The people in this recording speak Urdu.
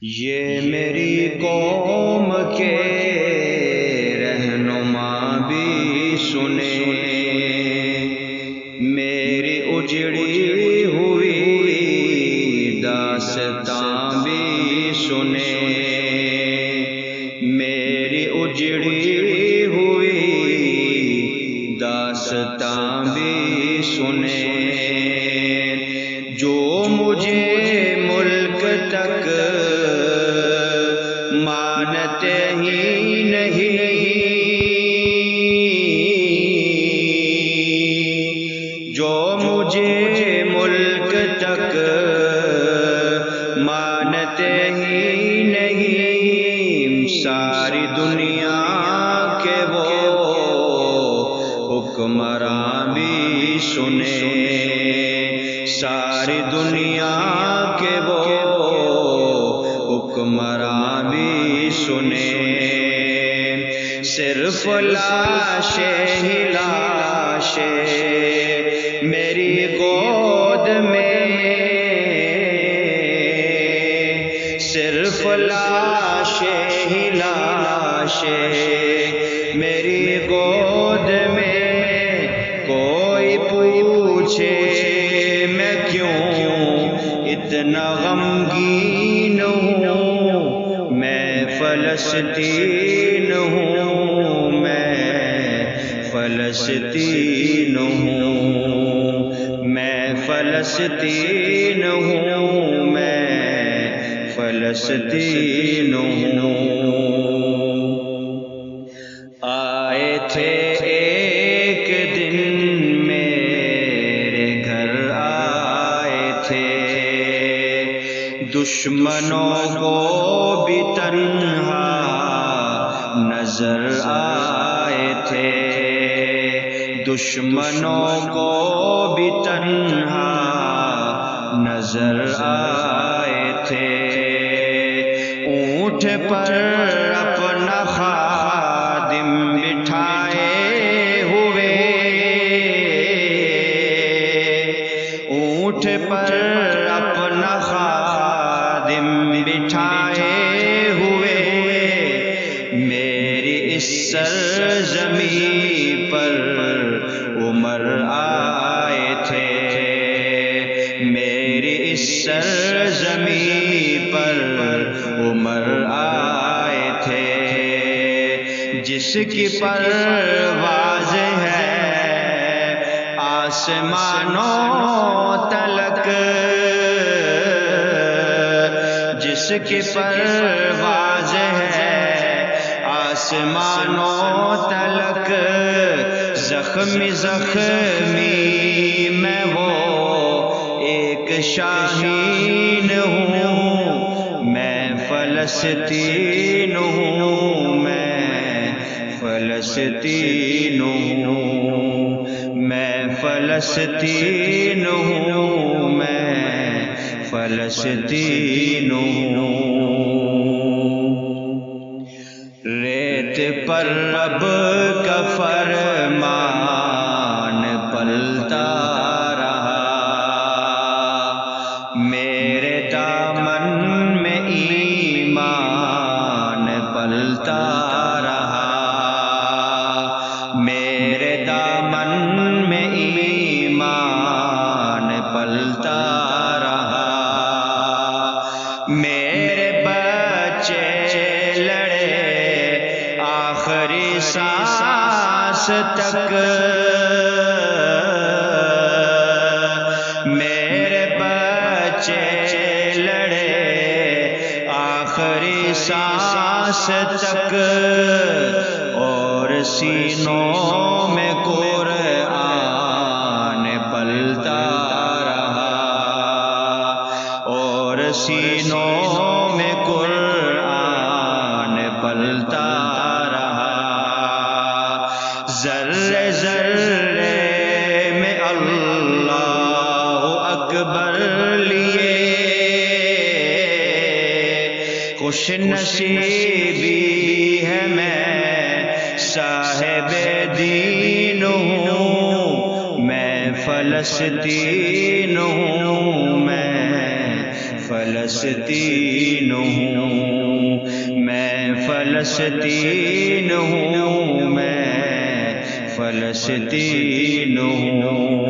یہ میری قوم کے رہنما بھی سنے، میری اجڑی ہوئی داستان بھی سنے، میری اجڑی ہوئی داستان بھی سنے، جو مجھے ملک تک مانتے ہی نہیں، جو مجھے ملک تک مانتے ہی نہیں، ساری دنیا کے وہ حکمراں بھی سنے، ساری دنیا کے وہ حکمراں بھی سنے، صرف لاشیں ہی لاشیں میری گود میں، صرف لاشیں ہی لاشیں میری گود میں، کوئی پوچھے میں کیوں اتنا غمگین ہوں، میں فلسطین ہوں، میں فلسطین ہوں، میں فلسطین ہوں، میں فلسطین ہوں۔ آئے تھے ایک دن میرے گھر آئے تھے، دشمنوں کو بھی تنہا نظر آئے تھے، دشمنوں کو بھی تنہا نظر آئے تھے، اونٹ پر اپنا خادم بٹھائے ہوئے، اونٹ پر اپنا خادم بٹھائے ہوئے، میری اس سرزمین پر عمر آئے تھے، میری اس سرزمین پر عمر آئے تھے، جس کی پرواز ہے آسمانوں تلک، جس کی پرواز ہے آسمانوں تلک، زخمی زخمی میں وہ ایک شاہین ہوں، میں فلسطین ہوں، میں فلسطین ہوں، میں فلسطین ہوں، میں فلسطین ہوں۔ ریت پر رب کا فرمان پلتا رہا، میرے دامن میں ایمان پلتا رہا، میرے دامن میں ایمان پلتا رہا، میرے بچے لڑے آخری سانس تک، میرے بچے لڑے آخری سانس تک، اور سینوں میں قرآن پلتا رہا، اور سینوں میں قرآن پلتا رہا، ذرے ذرے میں اللہ اکبر لیے، خوش نصیبی ہے میں صاحب دین ہوں، میں فلسطین ہوں، میں فلسطین ہوں، میں فلسطین ہوں، میں فلسطین ہوں۔